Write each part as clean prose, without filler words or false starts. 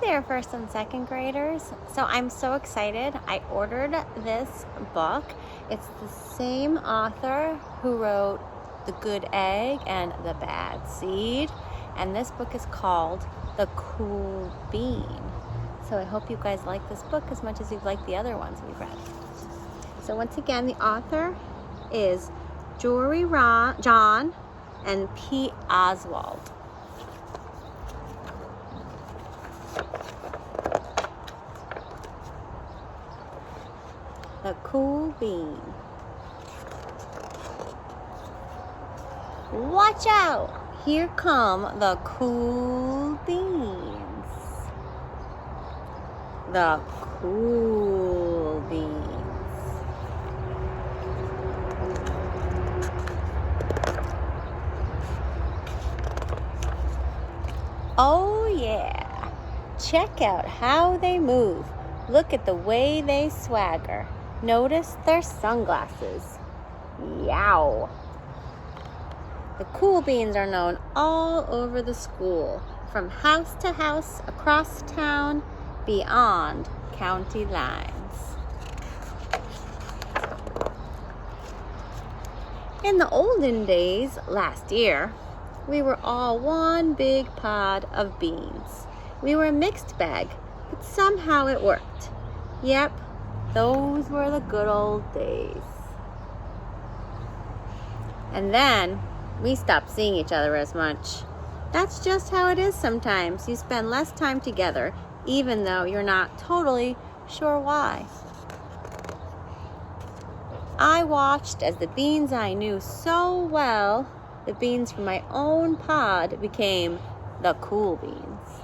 there, first and second graders. So I'm so excited. I ordered this book. It's the same author who wrote The Good Egg and The Bad Seed. And this book is called The Cool Bean. So I hope you guys like this book as much as you've liked the other ones we've read. So once again, the author is Jory John and P. Oswald. The Cool Bean. Watch out! Here come the cool beans. The cool beans. Oh yeah. Check out how they move. Look at the way they swagger. Notice their sunglasses. Yow. The cool beans are known all over the school, from house to house, across town, beyond county lines. In the olden days, last year, we were all one big pod of beans. We were a mixed bag, but somehow it worked. Yep, those were the good old days. And then we stopped seeing each other as much. That's just how it is sometimes. You spend less time together, even though you're not totally sure why. I watched as the beans I knew so well, the beans from my own pod, became the cool beans.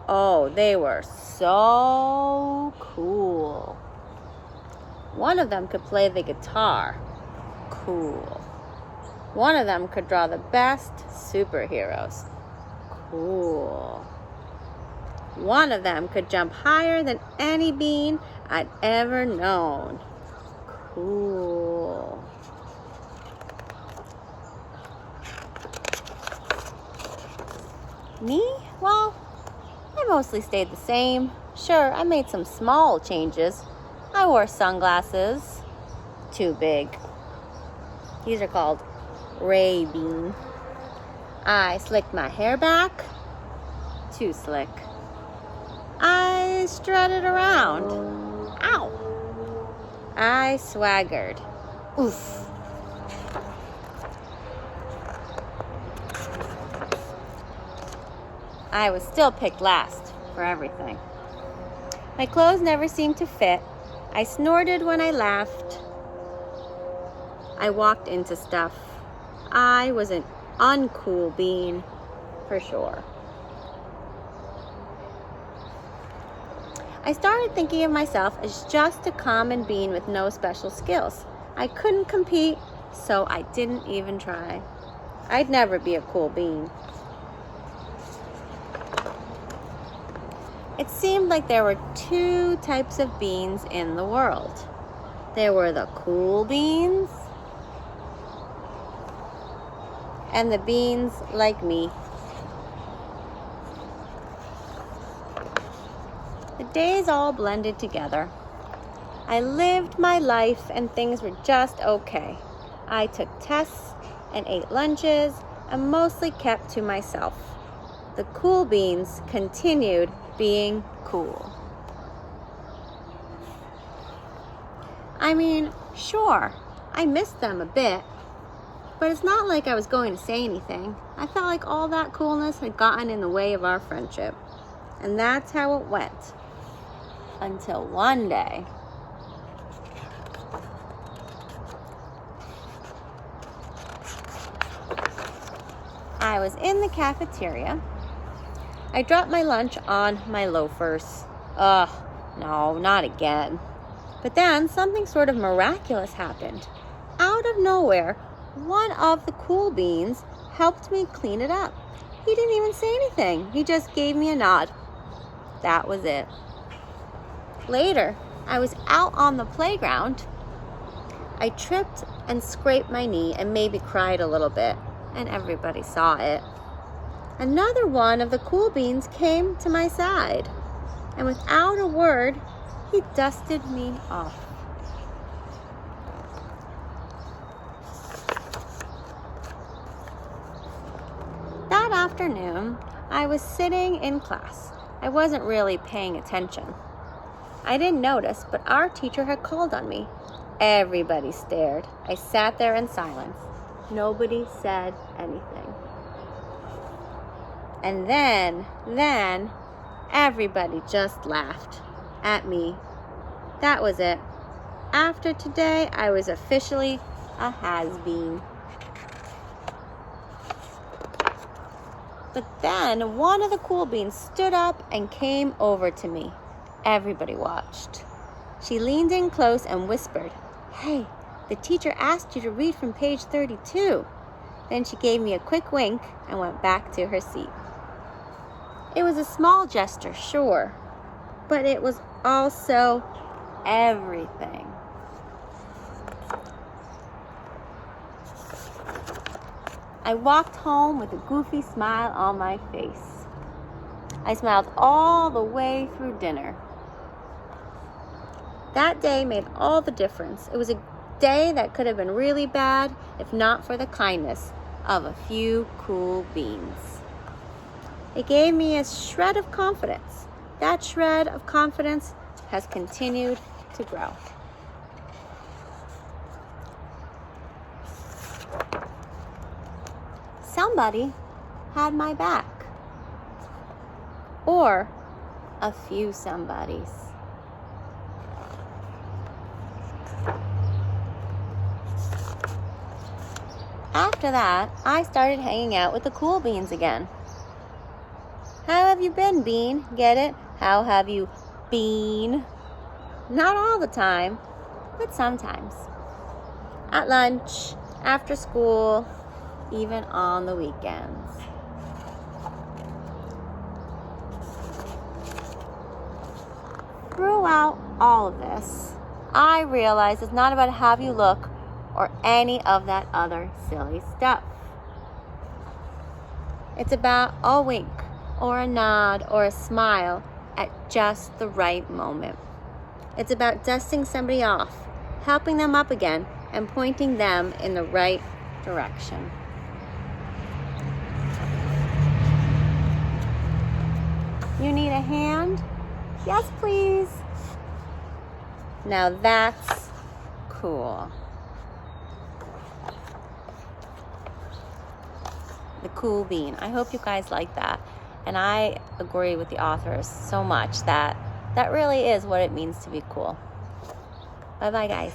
Oh, they were so cool. One of them could play the guitar. Cool. One of them could draw the best superheroes. Cool. One of them could jump higher than any bean I'd ever known. Cool. Me? Well, I mostly stayed the same. Sure, I made some small changes. I wore sunglasses. Too big. These are called Ray-Bean. I slicked my hair back. Too slick. I strutted around. Ow! I swaggered. Oof. I was still picked last for everything. My clothes never seemed to fit. I snorted when I laughed. I walked into stuff. I was an uncool bean, for sure. I started thinking of myself as just a common bean with no special skills. I couldn't compete, so I didn't even try. I'd never be a cool bean. It seemed like there were two types of beans in the world. There were the cool beans and the beans like me. The days all blended together. I lived my life and things were just okay. I took tests and ate lunches and mostly kept to myself. The cool beans continued being cool. I mean, sure, I missed them a bit, but it's not like I was going to say anything. I felt like all that coolness had gotten in the way of our friendship. And that's how it went. Until one day. I was in the cafeteria. I dropped my lunch on my loafers. Ugh, no, not again. But then something sort of miraculous happened. Out of nowhere, one of the cool beans helped me clean it up. He didn't even say anything. He just gave me a nod. That was it. Later, I was out on the playground. I tripped and scraped my knee and maybe cried a little bit, and everybody saw it. Another one of the cool beans came to my side, and without a word, he dusted me off. That afternoon, I was sitting in class. I wasn't really paying attention. I didn't notice, but our teacher had called on me. Everybody stared. I sat there in silence. Nobody said anything. And then, everybody just laughed at me. That was it. After today, I was officially a has-been. But then one of the cool beans stood up and came over to me. Everybody watched. She leaned in close and whispered, "Hey, the teacher asked you to read from page 32. Then she gave me a quick wink and went back to her seat. It was a small gesture, sure, but it was also everything. I walked home with a goofy smile on my face. I smiled all the way through dinner. That day made all the difference. It was a day that could have been really bad if not for the kindness of a few cool beans. It gave me a shred of confidence. That shred of confidence has continued to grow. Somebody had my back. Or a few somebodies. After that, I started hanging out with the cool beans again. How have you been, Bean? Get it? How have you been? Not all the time, but sometimes. At lunch, after school, even on the weekends. Throughout all of this, I realized it's not about how you look or any of that other silly stuff. It's about a wink or a nod or a smile at just the right moment. It's about dusting somebody off, helping them up again, and pointing them in the right direction. You need a hand? Yes, please. Now that's cool. The cool bean. I hope you guys like that. And I agree with the authors so much that really is what it means to be cool. Bye-bye, guys.